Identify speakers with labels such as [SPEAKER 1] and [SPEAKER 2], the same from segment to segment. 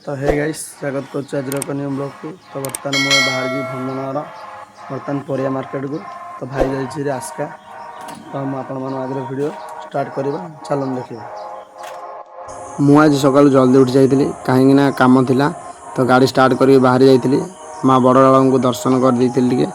[SPEAKER 1] तो hey guys स्वागत कर आज न्यू ब्लॉग को। तो बर्तमान मुझे बाहर जी भंजनगर बर्तमान परिया मार्केट को। तो भाई जाइए आस्का। तो हम आपण आगे वीडियो स्टार्ट करवा चलन देखिए।
[SPEAKER 2] मु आज सकाल जल्दी उठी जाइए कहीं काम थिला तो गाड़ी स्टार्ट कर बाहरी जाइए माँ बड़लाल को दर्शन कर देती।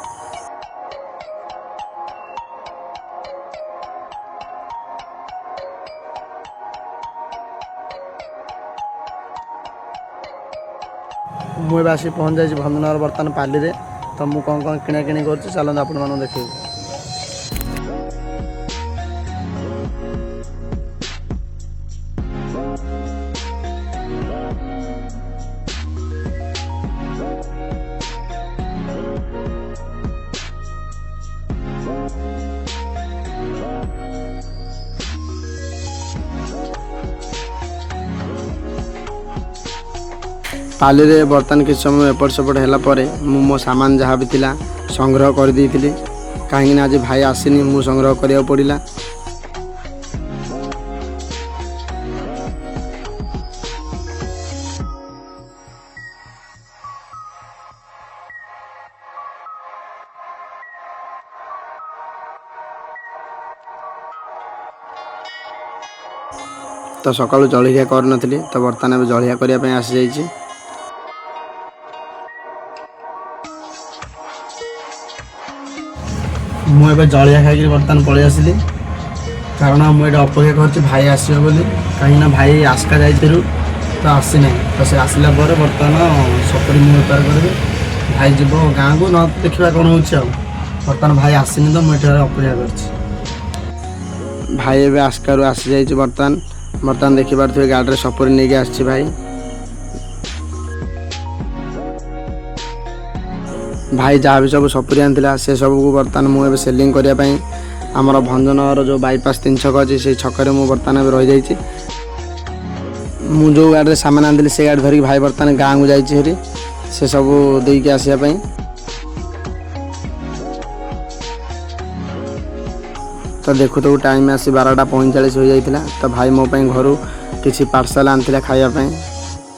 [SPEAKER 1] मुझे आसी पहुँच जाइए भंजनगर बर्तमान पाली रे। तो मुझे कौन कौन किना किणी कर चलते आपण देखिए।
[SPEAKER 2] पाली रे बर्तमान किछ समय एपट सेपट है मो सामान जहाँ भी थिला संग्रह कर देइथिली कहीं आज भाई आसीनी मु संग्रह करिया पड़िला। तो सकाळु जलिया कर नथली तो बर्तमान जलिया करिया पे आसी जाइछि।
[SPEAKER 1] मुझे जलिया खाई बर्तमान पलि आसली कारण मुझे अपेक्षा कर भाई आसो बोली कहीं भाई आस्का जाइलु तो आसी ना। तो से आसला बर्तमान सपरी मुझे बेपार करी भाई जीव गाँव को न देखा कौन हो बर्तमान भाई आसनी तो मुझे अपेक्षा कर
[SPEAKER 2] भाई एवं आस्का आसी जाइए बर्तमान बर्तमान देखी पारे गाड़ी सपरी नहीं आसी भाई। भाई जहाँ भी सब सपरी आनी से सब को बर्तमान मुझे सेलिंग करने आमर भंजनगर जो बाईपास 3 छक अच्छी से छकरे मुझे बर्तमान रही जाइए। जो गाड़ी सामान आनी से गाड़ी धरिक भाई बर्तमान गाँव को जाइए से सब देके आसापी। तो देखु तो टाइम आसी 12:45 हो जाता। तो भाई मो घर किसी पार्सल आनी खायापी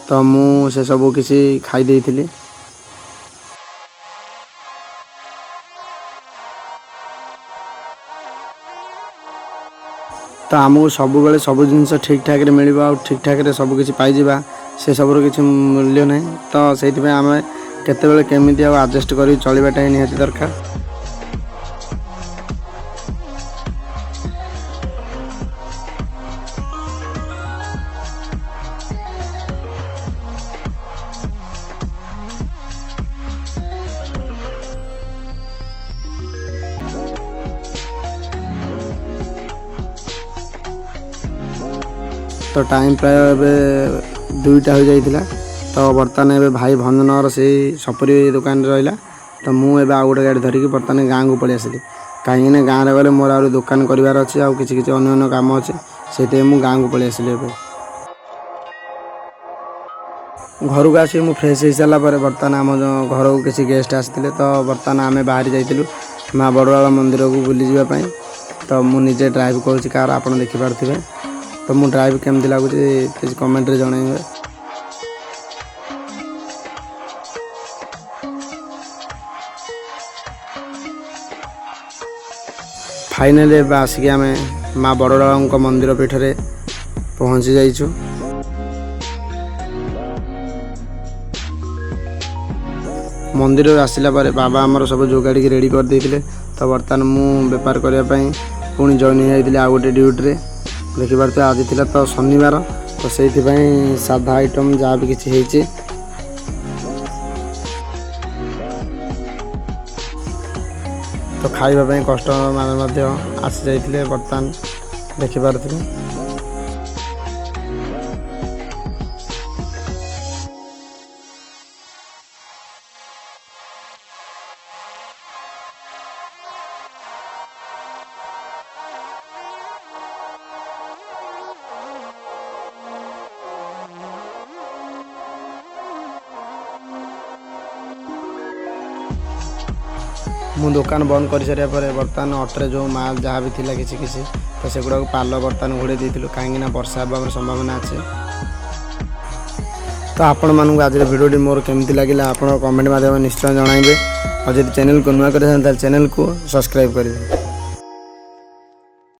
[SPEAKER 2] तो मुझे सब किसी खाई थी। तो आमको सब बेले सब जिन ठीक ठाक मिल ठीक ठाक सब किसी पाइबा से सबूर किसी मूल्य ना। तो से आम केत केमी आडजस्ट कर चलवाटा निहाती दरकार। तो टाइम प्राय 2टा हो जाइए। तो बर्तमान ए भाई भंजनगर से सपरी दुकान रहा। तो मुझे आउ गोटे गाड़ी धरिकी बर्तमान गाँव को पलि आसली कहीं गाँव में गले मोर आ दुकान करार अच्छे आ कि अन्य कम अच्छे से मुझे गाँव को पलि आसली। घर को आसिक मुझे फ्रेश हो सारापर बर्तमान आम घर को किसी गेस्ट आसते। तो बर्तमान आम बाहरी जाइलु माँ बड़लाल मंदिर को बुली जावाई। तो मुझे ड्राइव करुँच कार आप देखिपे। तो मु ड्राइव केमती लगुच कमेंट रे जणाइबे। फाइनली आसिक आम माँ बड़लाल मंदिर पीठ रे पहुँची जाइछु। मंदिर आसला बाबा आमर सब जोगाड़ी रेडी कर देइथिले। तो बर्तमान मु बेपार करने पुणी जॉइन हो आ गोटे ड्यूटी देखिए। आज थी तो शनिवार तो से साधा आइटम जहाँ भी किसी है तो खाइबा कस्टमर माने आसी जाइए बर्तमान देखिपे। मु दुकान बंद कर सारे बर्तमान अटरे जो माल जहाँ भी थिला किसी किसी तो सेगुड़ा पाल बर्तमान घोड़े देलु कहीं वर्षा हमार संभावना अच्छे। ତ ଆପଣମାନଙ୍କୁ ଆଜିର ଭିଡ଼ିଓଟି ମୋର କେମିତି ଲାଗିଲା ଆପଣ କମେଣ୍ଟ ମାଧ୍ୟମରେ ନିଶ୍ଚୟ ଜଣାଇବେ। ଆଉ ଯଦି ଚ୍ୟାନେଲକୁ ନୂଆ କରିଥାନ୍ତି ତାହେଲେ ଚ୍ୟାନେଲକୁ ସବସ୍କ୍ରାଇବ୍ କରିବେ।